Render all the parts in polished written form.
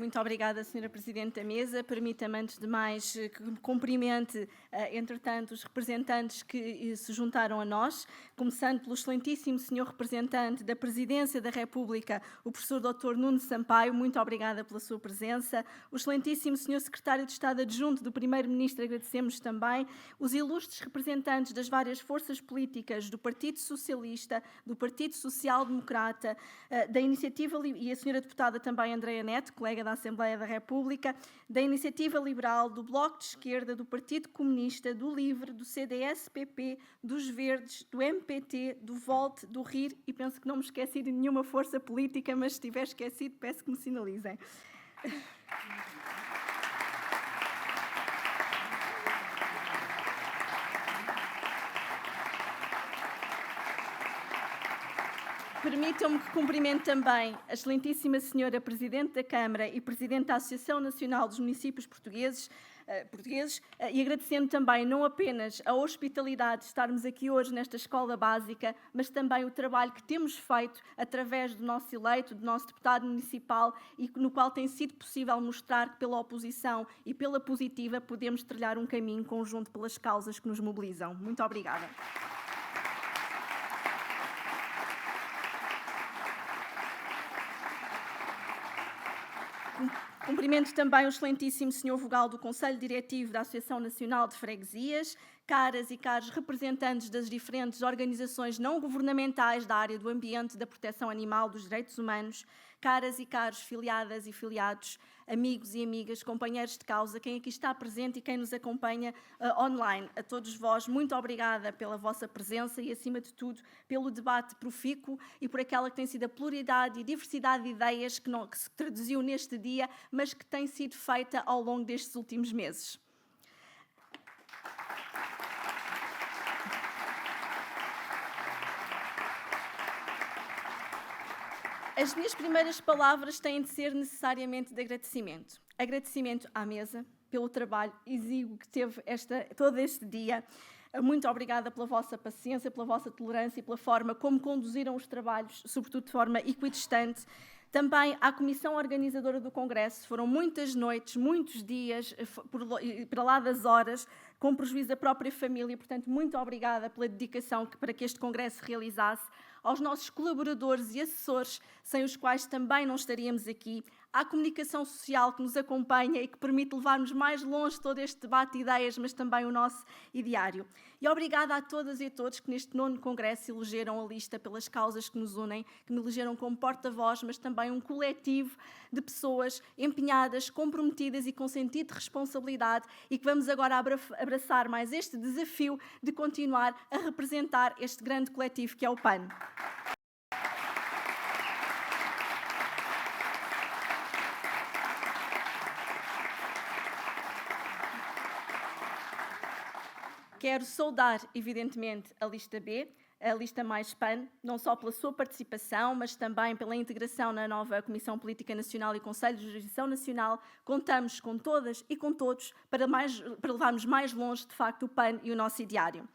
Muito obrigada, Sra. Presidente da Mesa. Permita-me, antes de mais, que cumprimente, entretanto, os representantes que se juntaram a nós, começando pelo excelentíssimo Sr. Representante da Presidência da República, o professor Dr. Nuno Sampaio. Muito obrigada pela sua presença. O excelentíssimo Sr. Secretário de Estado Adjunto do Primeiro-Ministro, agradecemos também. Os ilustres representantes das várias forças políticas do Partido Socialista, do Partido Social Democrata, da Iniciativa, e a Sra. Deputada também Andreia Neto, colega da Assembleia da República, da Iniciativa Liberal, do Bloco de Esquerda, do Partido Comunista, do LIVRE, do CDS-PP, dos Verdes, do MPT, do VOLT, do RIR, e penso que não me esqueci de nenhuma força política, mas se estiver esquecido, peço que me sinalizem. Permitam-me que cumprimente também a excelentíssima Senhora Presidente da Câmara e Presidente da Associação Nacional dos Municípios Portugueses, e agradecendo também não apenas a hospitalidade de estarmos aqui hoje nesta escola básica, mas também o trabalho que temos feito através do nosso eleito, do nosso deputado municipal, e no qual tem sido possível mostrar que pela oposição e pela positiva podemos trilhar um caminho conjunto pelas causas que nos mobilizam. Muito obrigada. Cumprimento também o excelentíssimo Sr. Vogal do Conselho Diretivo da Associação Nacional de Freguesias, caras e caros representantes das diferentes organizações não governamentais da área do ambiente, da proteção animal, dos direitos humanos, caras e caros filiadas e filiados, amigos e amigas, companheiros de causa, quem aqui está presente e quem nos acompanha online. A todos vós, muito obrigada pela vossa presença e, acima de tudo, pelo debate profícuo e por aquela que tem sido a pluralidade e diversidade de ideias que se traduziu neste dia, mas que tem sido feita ao longo destes últimos meses. As minhas primeiras palavras têm de ser necessariamente de agradecimento. Agradecimento à mesa pelo trabalho exíguo que teve todo este dia. Muito obrigada pela vossa paciência, pela vossa tolerância e pela forma como conduziram os trabalhos, sobretudo de forma equidistante. Também à Comissão Organizadora do Congresso, foram muitas noites, muitos dias, para lá das horas, com prejuízo da própria família. Portanto, muito obrigada pela dedicação para que este Congresso se realizasse. Aos nossos colaboradores e assessores, sem os quais também não estaríamos aqui, à comunicação social que nos acompanha e que permite levarmos mais longe todo este debate de ideias, mas também o nosso ideário. E obrigada a todas e a todos que neste 9º Congresso elegeram a lista pelas causas que nos unem, que me elegeram como porta-voz, mas também um coletivo de pessoas empenhadas, comprometidas e com sentido de responsabilidade, e que vamos agora abraçar mais este desafio de continuar a representar este grande coletivo que é o PAN. Quero saudar, evidentemente, a lista B, a lista mais PAN, não só pela sua participação, mas também pela integração na nova Comissão Política Nacional e Conselho de Jurisdição Nacional. Contamos com todas e com todos para levarmos mais longe, de facto, o PAN e o nosso ideário.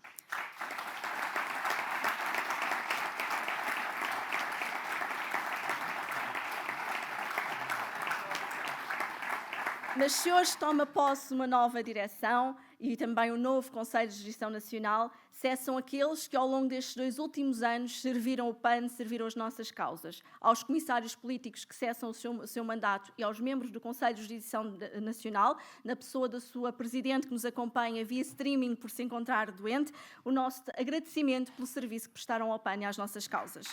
Mas se hoje toma posse uma nova direção e também um novo Conselho de Jurisdição Nacional, cessam aqueles que ao longo destes 2 últimos anos serviram o PAN, serviram as nossas causas. Aos comissários políticos que cessam o seu mandato e aos membros do Conselho de Jurisdição Nacional, na pessoa da sua Presidente que nos acompanha via streaming por se encontrar doente, o nosso agradecimento pelo serviço que prestaram ao PAN e às nossas causas.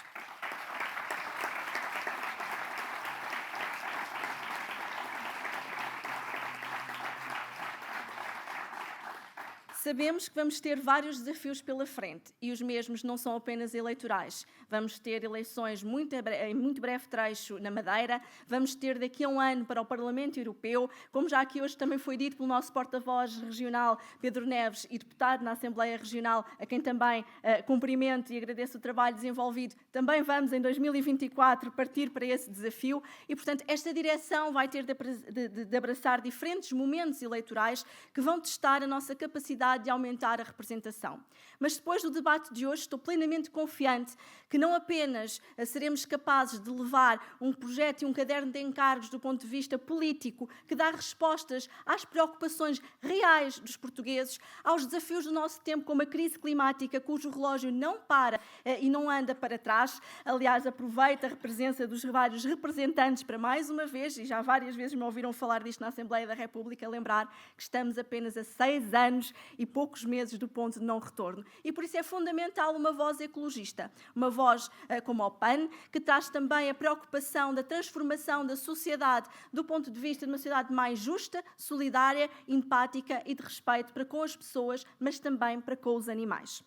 Sabemos que vamos ter vários desafios pela frente e os mesmos não são apenas eleitorais. Vamos ter eleições em muito breve trecho na Madeira, vamos ter daqui a um ano para o Parlamento Europeu, como já aqui hoje também foi dito pelo nosso porta-voz regional, Pedro Neves, e deputado na Assembleia Regional, a quem também cumprimento e agradeço o trabalho desenvolvido. Também vamos, em 2024, partir para esse desafio e, portanto, esta direção vai ter de abraçar diferentes momentos eleitorais que vão testar a nossa capacidade necessidade de aumentar a representação. Mas depois do debate de hoje, estou plenamente confiante que não apenas seremos capazes de levar um projeto e um caderno de encargos do ponto de vista político que dá respostas às preocupações reais dos portugueses, aos desafios do nosso tempo, como a crise climática, cujo relógio não para e não anda para trás. Aliás, aproveito a presença dos vários representantes para mais uma vez, e já várias vezes me ouviram falar disto na Assembleia da República, lembrar que estamos apenas a 6 anos e poucos meses do ponto de não retorno. E por isso é fundamental uma voz ecologista, uma voz como o PAN, que traz também a preocupação da transformação da sociedade do ponto de vista de uma sociedade mais justa, solidária, empática e de respeito para com as pessoas, mas também para com os animais.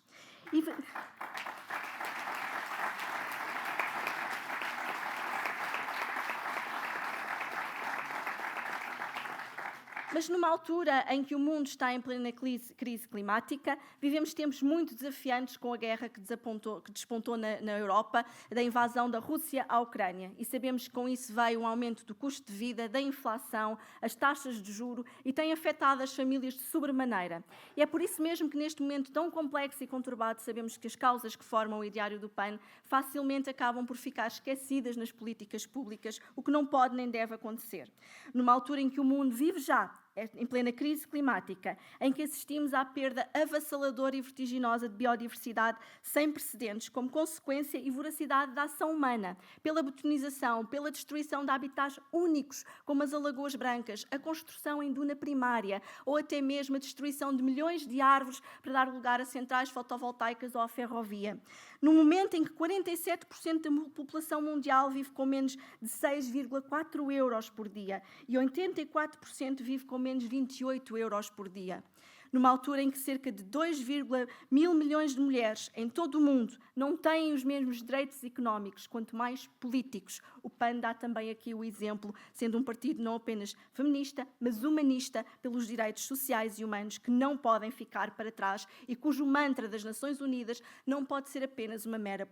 Mas numa altura em que o mundo está em plena crise climática, vivemos tempos muito desafiantes com a guerra que despontou na Europa, da invasão da Rússia à Ucrânia. E sabemos que com isso veio um aumento do custo de vida, da inflação, as taxas de juro e tem afetado as famílias de sobremaneira. E é por isso mesmo que neste momento tão complexo e conturbado sabemos que as causas que formam o ideário do PAN facilmente acabam por ficar esquecidas nas políticas públicas, o que não pode nem deve acontecer. Numa altura em que o mundo vive já em plena crise climática, em que assistimos à perda avassaladora e vertiginosa de biodiversidade sem precedentes, como consequência e voracidade da ação humana, pela betonização, pela destruição de habitats únicos, como as alagoas brancas, a construção em duna primária, ou até mesmo a destruição de milhões de árvores para dar lugar a centrais fotovoltaicas ou à ferrovia. No momento em que 47% da população mundial vive com menos de 6,4 euros por dia e 84% vive com menos 28 euros por dia. Numa altura em que cerca de 2,1 milhões de mulheres em todo o mundo não têm os mesmos direitos económicos, quanto mais políticos. O PAN dá também aqui o exemplo, sendo um partido não apenas feminista, mas humanista pelos direitos sociais e humanos que não podem ficar para trás e cujo mantra das Nações Unidas não pode ser apenas uma mera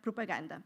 propaganda.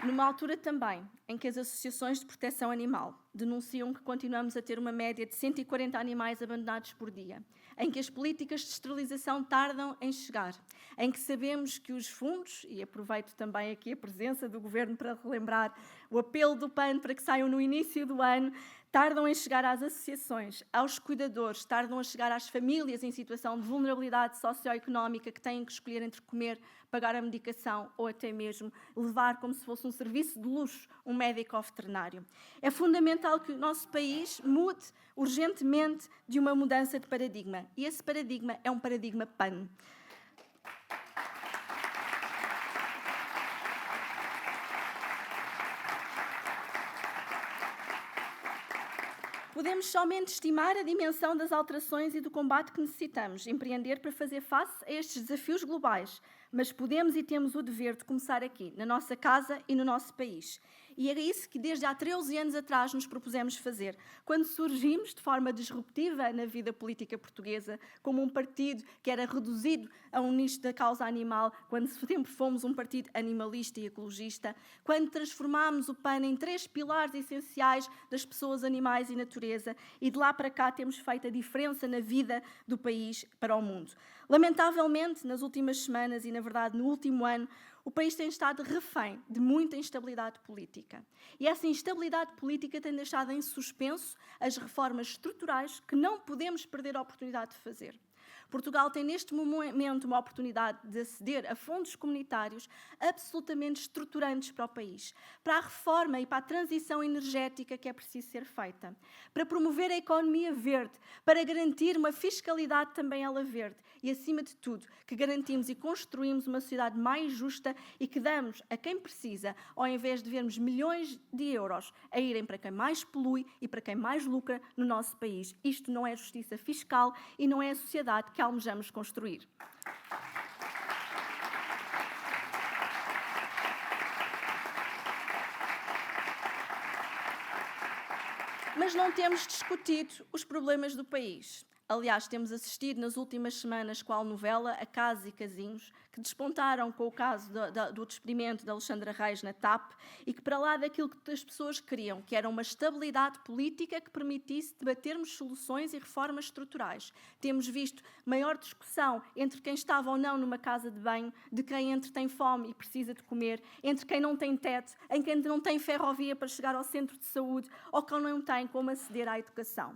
Numa altura também em que as associações de proteção animal denunciam que continuamos a ter uma média de 140 animais abandonados por dia, em que as políticas de esterilização tardam em chegar, em que sabemos que os fundos, e aproveito também aqui a presença do Governo para relembrar o apelo do PAN para que saiam no início do ano, tardam em chegar às associações, aos cuidadores, tardam a chegar às famílias em situação de vulnerabilidade socioeconómica que têm que escolher entre comer, pagar a medicação ou até mesmo levar como se fosse um serviço de luxo um médico ou veterinário. É fundamental que o nosso país mude urgentemente de uma mudança de paradigma. E esse paradigma é um paradigma PAN. Podemos somente estimar a dimensão das alterações e do combate que necessitamos empreender para fazer face a estes desafios globais, mas podemos e temos o dever de começar aqui, na nossa casa e no nosso país. E era isso que desde há 13 anos atrás nos propusemos fazer, quando surgimos de forma disruptiva na vida política portuguesa, como um partido que era reduzido a um nicho da causa animal, quando sempre fomos um partido animalista e ecologista, quando transformámos o PAN em 3 pilares essenciais das pessoas, animais e natureza, e de lá para cá temos feito a diferença na vida do país para o mundo. Lamentavelmente, nas últimas semanas e, na verdade, no último ano, o país tem estado refém de muita instabilidade política. E essa instabilidade política tem deixado em suspenso as reformas estruturais que não podemos perder a oportunidade de fazer. Portugal tem neste momento uma oportunidade de aceder a fundos comunitários absolutamente estruturantes para o país, para a reforma e para a transição energética que é preciso ser feita, para promover a economia verde, para garantir uma fiscalidade também ela verde e, acima de tudo, que garantimos e construímos uma sociedade mais justa e que damos a quem precisa, ao invés de vermos milhões de euros a irem para quem mais polui e para quem mais lucra no nosso país. Isto não é justiça fiscal e não é a sociedade que almejamos construir. Mas não temos discutido os problemas do país. Aliás, temos assistido nas últimas semanas qual novela, A Casos e Casinhos, que despontaram com o caso do despedimento de Alexandra Reis na TAP e que, para lá daquilo que as pessoas queriam, que era uma estabilidade política que permitisse debatermos soluções e reformas estruturais, temos visto maior discussão entre quem estava ou não numa casa de banho, de quem entre tem fome e precisa de comer, entre quem não tem teto, em quem não tem ferrovia para chegar ao centro de saúde ou quem não tem como aceder à educação.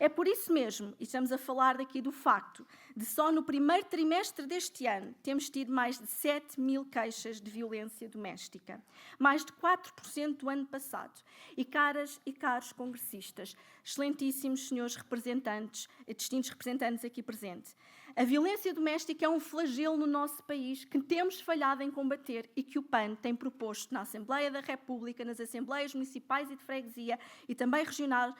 É por isso mesmo, e estamos a falar daqui do facto, de só no primeiro trimestre deste ano temos tido mais de 7.000 queixas de violência doméstica, mais de 4% do ano passado. E caras e caros congressistas, excelentíssimos senhores representantes, distintos representantes aqui presentes, a violência doméstica é um flagelo no nosso país que temos falhado em combater e que o PAN tem proposto na Assembleia da República, nas Assembleias Municipais e de Freguesia e também regional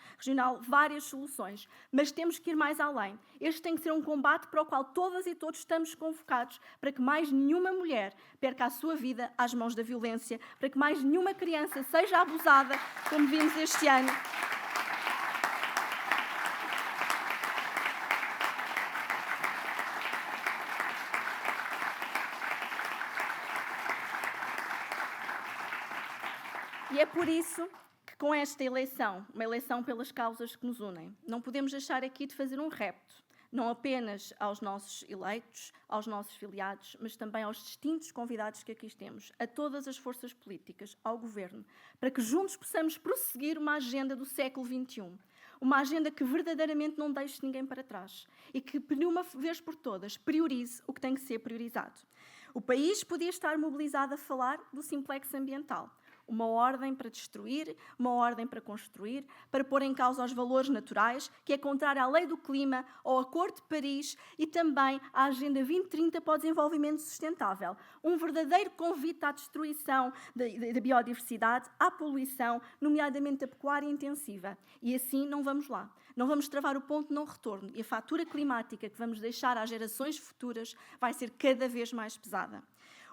várias soluções. Mas temos que ir mais além. Este tem que ser um combate para o qual todas e todos estamos convocados para que mais nenhuma mulher perca a sua vida às mãos da violência, para que mais nenhuma criança seja abusada, como vimos este ano. E é por isso que com esta eleição, uma eleição pelas causas que nos unem, não podemos deixar aqui de fazer um repto, não apenas aos nossos eleitos, aos nossos filiados, mas também aos distintos convidados que aqui temos, a todas as forças políticas, ao Governo, para que juntos possamos prosseguir uma agenda do século XXI, uma agenda que verdadeiramente não deixe ninguém para trás e que, de uma vez por todas, priorize o que tem que ser priorizado. O país podia estar mobilizado a falar do simplex ambiental, uma ordem para destruir, uma ordem para construir, para pôr em causa os valores naturais, que é contrária à lei do clima, ao Acordo de Paris e também à Agenda 2030 para o desenvolvimento sustentável. Um verdadeiro convite à destruição da biodiversidade, à poluição, nomeadamente a pecuária intensiva. E assim não vamos lá. Não vamos travar o ponto de não retorno e a fatura climática que vamos deixar às gerações futuras vai ser cada vez mais pesada.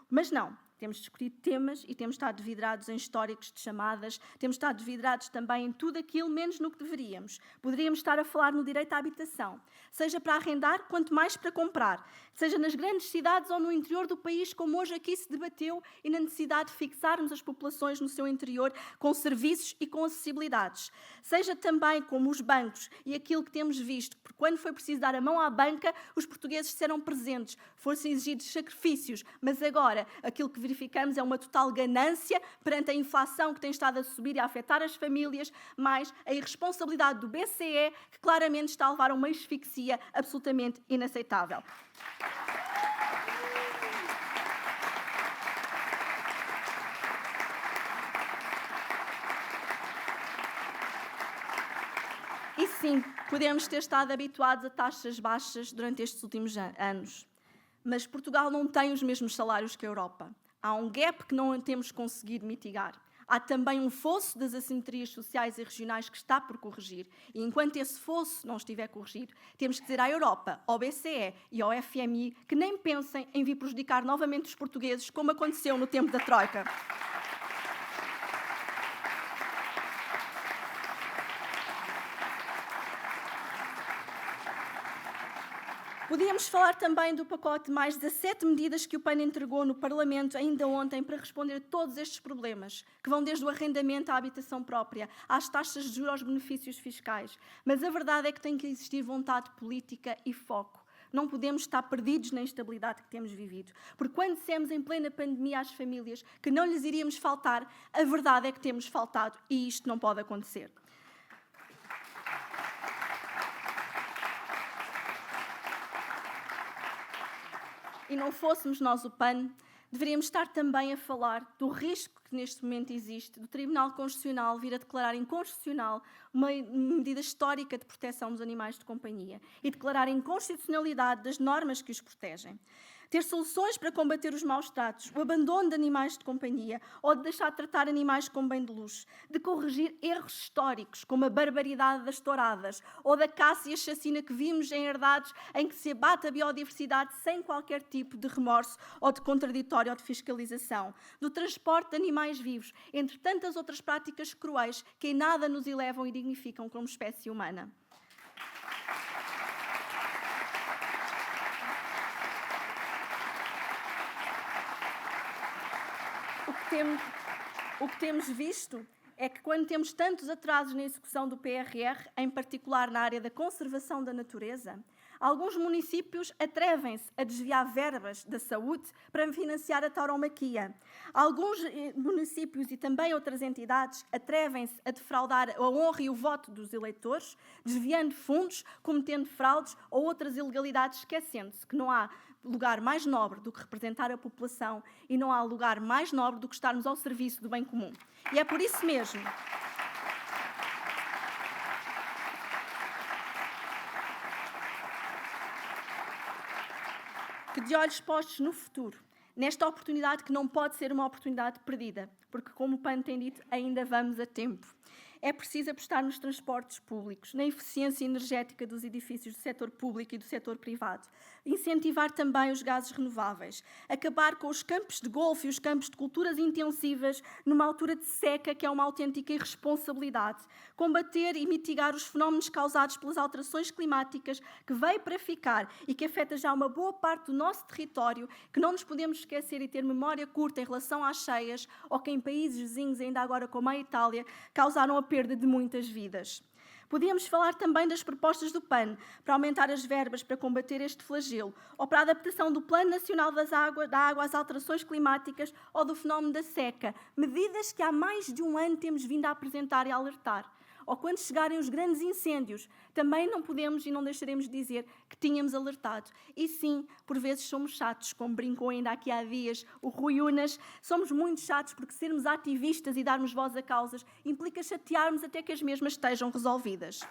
Mas não. Temos discutido temas e temos estado vidrados em históricos de chamadas, temos estado vidrados também em tudo aquilo menos no que deveríamos. Poderíamos estar a falar no direito à habitação, seja para arrendar, quanto mais para comprar, seja nas grandes cidades ou no interior do país, como hoje aqui se debateu, e na necessidade de fixarmos as populações no seu interior com serviços e com acessibilidades. Seja também como os bancos e aquilo que temos visto, porque quando foi preciso dar a mão à banca, os portugueses serão presentes, fossem exigidos sacrifícios, mas agora aquilo que verificamos é uma total ganância perante a inflação que tem estado a subir e a afetar as famílias, mais a irresponsabilidade do BCE, que claramente está a levar a uma asfixia absolutamente inaceitável. E sim, podemos ter estado habituados a taxas baixas durante estes últimos anos, mas Portugal não tem os mesmos salários que a Europa. Há um gap que não temos conseguido mitigar. Há também um fosso das assimetrias sociais e regionais que está por corrigir. E enquanto esse fosso não estiver corrigido, temos que dizer à Europa, ao BCE e ao FMI que nem pensem em vir prejudicar novamente os portugueses, como aconteceu no tempo da Troika. Podíamos falar também do pacote de mais 17 medidas que o PAN entregou no Parlamento ainda ontem para responder a todos estes problemas, que vão desde o arrendamento à habitação própria, às taxas de juros aos benefícios fiscais. Mas a verdade é que tem que existir vontade política e foco. Não podemos estar perdidos na instabilidade que temos vivido. Porque quando dissemos em plena pandemia às famílias que não lhes iríamos faltar, a verdade é que temos faltado e isto não pode acontecer. E não fôssemos nós o PAN, deveríamos estar também a falar do risco que neste momento existe do Tribunal Constitucional vir a declarar inconstitucional uma medida histórica de proteção dos animais de companhia e declarar a inconstitucionalidade das normas que os protegem. Ter soluções para combater os maus tratos, o abandono de animais de companhia ou de deixar de tratar animais como bem de luxo, de corrigir erros históricos, como a barbaridade das touradas ou da caça e a chacina que vimos em herdades em que se abate a biodiversidade sem qualquer tipo de remorso ou de contraditório ou de fiscalização, do transporte de animais vivos, entre tantas outras práticas cruéis que em nada nos elevam e dignificam como espécie humana. O que temos visto é que quando temos tantos atrasos na execução do PRR, em particular na área da conservação da natureza, alguns municípios atrevem-se a desviar verbas da saúde para financiar a tauromaquia. Alguns municípios e também outras entidades atrevem-se a defraudar a honra e o voto dos eleitores, desviando fundos, cometendo fraudes ou outras ilegalidades, esquecendo-se que não há lugar mais nobre do que representar a população e não há lugar mais nobre do que estarmos ao serviço do bem comum. E é por isso mesmo que, de olhos postos no futuro, nesta oportunidade que não pode ser uma oportunidade perdida, porque, como o PAN tem dito, ainda vamos a tempo. É preciso apostar nos transportes públicos, na eficiência energética dos edifícios do setor público e do setor privado, incentivar também os gases renováveis, acabar com os campos de golfe e os campos de culturas intensivas numa altura de seca que é uma autêntica irresponsabilidade, combater e mitigar os fenómenos causados pelas alterações climáticas que veio para ficar e que afeta já uma boa parte do nosso território, que não nos podemos esquecer e ter memória curta em relação às cheias, ou que em países vizinhos, ainda agora como a Itália, causaram a perda de muitas vidas. Podíamos falar também das propostas do PAN para aumentar as verbas para combater este flagelo, ou para a adaptação do Plano Nacional da Água às alterações climáticas ou do fenómeno da seca, medidas que há mais de um ano temos vindo a apresentar e a alertar. Ou quando chegarem os grandes incêndios, também não podemos e não deixaremos de dizer que tínhamos alertado. E sim, por vezes somos chatos, como brincou ainda aqui há dias o Rui Unas, somos muito chatos porque sermos ativistas e darmos voz a causas implica chatearmos até que as mesmas estejam resolvidas.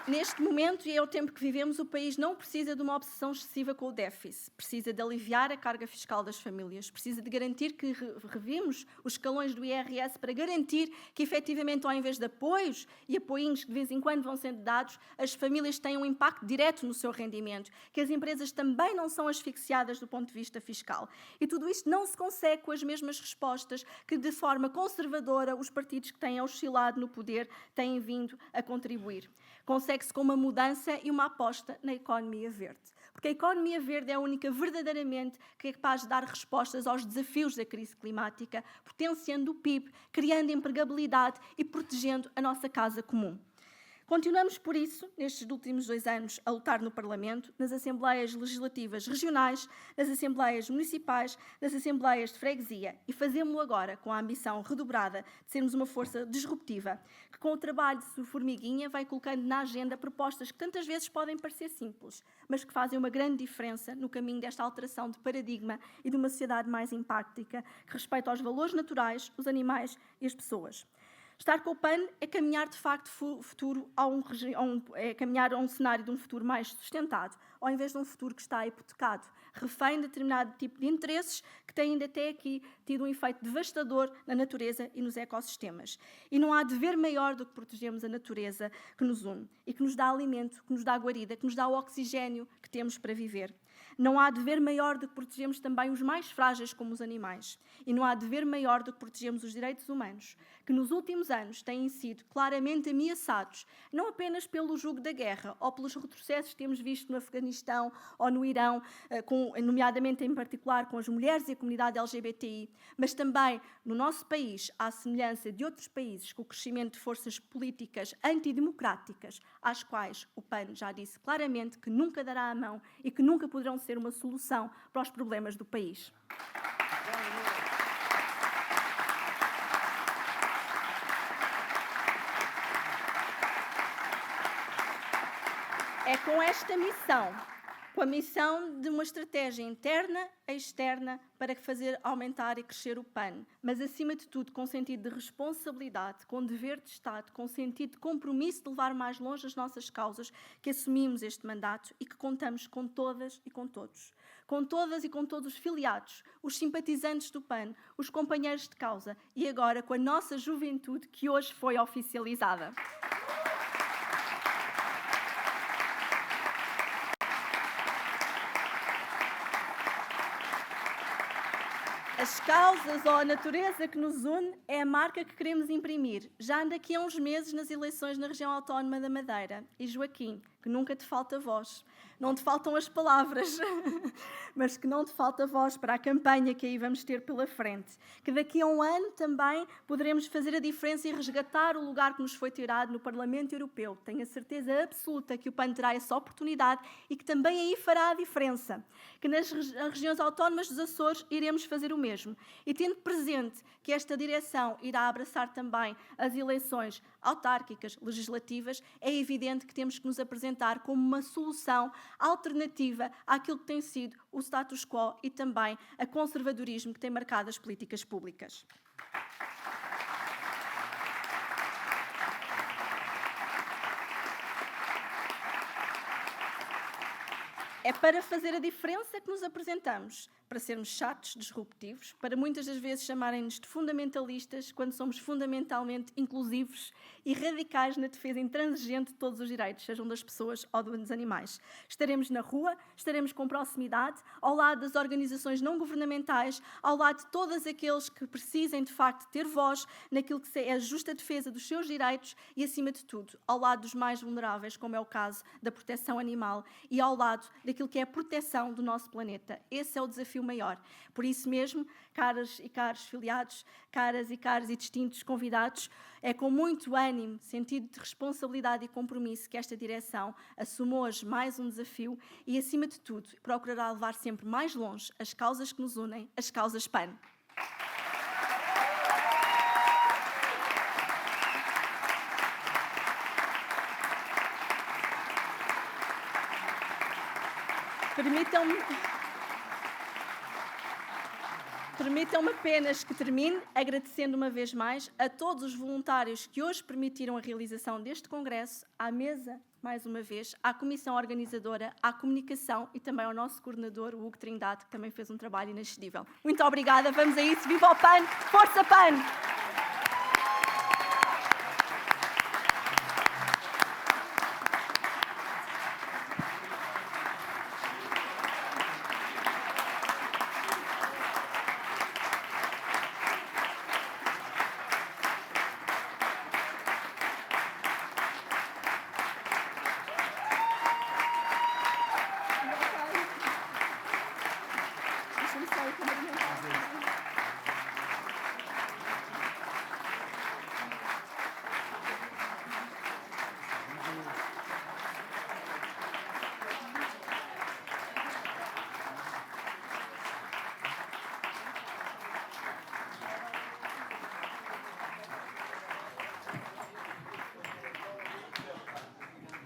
Neste momento, e é o tempo que vivemos, o país não precisa de uma obsessão excessiva com o déficit. Precisa de aliviar a carga fiscal das famílias. Precisa de garantir que revimos os escalões do IRS para garantir que, efetivamente, ao invés de apoios e apoiinhos que de vez em quando vão sendo dados, as famílias têm um impacto direto no seu rendimento, que as empresas também não são asfixiadas do ponto de vista fiscal. E tudo isto não se consegue com as mesmas respostas que, de forma conservadora, os partidos que têm oscilado no poder têm vindo a contribuir. Consegue-se com uma mudança e uma aposta na economia verde. Porque a economia verde é a única verdadeiramente que é capaz de dar respostas aos desafios da crise climática, potenciando o PIB, criando empregabilidade e protegendo a nossa casa comum. Continuamos, por isso, nestes últimos 2 anos, a lutar no Parlamento, nas Assembleias Legislativas Regionais, nas Assembleias Municipais, nas Assembleias de Freguesia e fazemos-lo agora com a ambição redobrada de sermos uma força disruptiva, que com o trabalho de formiguinha vai colocando na agenda propostas que tantas vezes podem parecer simples, mas que fazem uma grande diferença no caminho desta alteração de paradigma e de uma sociedade mais empática, que respeita aos valores naturais, os animais e as pessoas. Estar com o PAN é caminhar, de facto, caminhar a um cenário de um futuro mais sustentado, ao invés de um futuro que está hipotecado, refém de determinado tipo de interesses que têm ainda até aqui tido um efeito devastador na natureza e nos ecossistemas. E não há dever maior do que protegermos a natureza que nos une e que nos dá alimento, que nos dá guarida, que nos dá o oxigênio que temos para viver. Não há dever maior do que protegermos também os mais frágeis como os animais. E não há dever maior do que protegermos os direitos humanos, que nos últimos anos têm sido claramente ameaçados, não apenas pelo jugo da guerra ou pelos retrocessos que temos visto no Afeganistão ou no Irão, nomeadamente em particular com as mulheres e a comunidade LGBTI, mas também no nosso país, à semelhança de outros países com o crescimento de forças políticas antidemocráticas, às quais o PAN já disse claramente que nunca dará a mão e que nunca poderão ser uma solução para os problemas do país. É com esta missão, com a missão de uma estratégia interna e externa para fazer aumentar e crescer o PAN, mas acima de tudo com sentido de responsabilidade, com dever de Estado, com sentido de compromisso de levar mais longe as nossas causas, que assumimos este mandato e que contamos com todas e com todos. Com todas e com todos os filiados, os simpatizantes do PAN, os companheiros de causa e agora com a nossa juventude que hoje foi oficializada. As causas ou a natureza que nos une é a marca que queremos imprimir, já daqui a uns meses nas eleições na região autónoma da Madeira. E Joaquim, que nunca te falta voz. Não te faltam as palavras, mas que não te falta voz para a campanha que aí vamos ter pela frente. Que daqui a um ano também poderemos fazer a diferença e resgatar o lugar que nos foi tirado no Parlamento Europeu. Tenho a certeza absoluta que o PAN terá essa oportunidade e que também aí fará a diferença. Que nas regiões autónomas dos Açores iremos fazer o mesmo. E tendo presente que esta direção irá abraçar também as eleições autárquicas, legislativas, é evidente que temos que nos apresentar como uma solução alternativa àquilo que tem sido o status quo e também a conservadorismo que tem marcado as políticas públicas. É para fazer a diferença que nos apresentamos, para sermos chatos, disruptivos, para muitas das vezes chamarem-nos de fundamentalistas, quando somos fundamentalmente inclusivos e radicais na defesa intransigente de todos os direitos, sejam das pessoas ou dos animais. Estaremos na rua, estaremos com proximidade, ao lado das organizações não governamentais, ao lado de todos aqueles que precisem, de facto, ter voz naquilo que é a justa defesa dos seus direitos e, acima de tudo, ao lado dos mais vulneráveis, como é o caso da proteção animal, e ao lado daquilo que é a proteção do nosso planeta. Esse é o desafio maior. Por isso mesmo, caras e caros filiados, caras e distintos convidados, é com muito ânimo, sentido de responsabilidade e compromisso que esta direção assume hoje mais um desafio e, acima de tudo, procurará levar sempre mais longe as causas que nos unem, as causas PAN. Permitam-me apenas que termine agradecendo uma vez mais a todos os voluntários que hoje permitiram a realização deste congresso, à mesa, mais uma vez, à comissão organizadora, à comunicação e também ao nosso coordenador, o Hugo Trindade, que também fez um trabalho inexcedível. Muito obrigada, vamos a isso. Viva o PAN! Força PAN!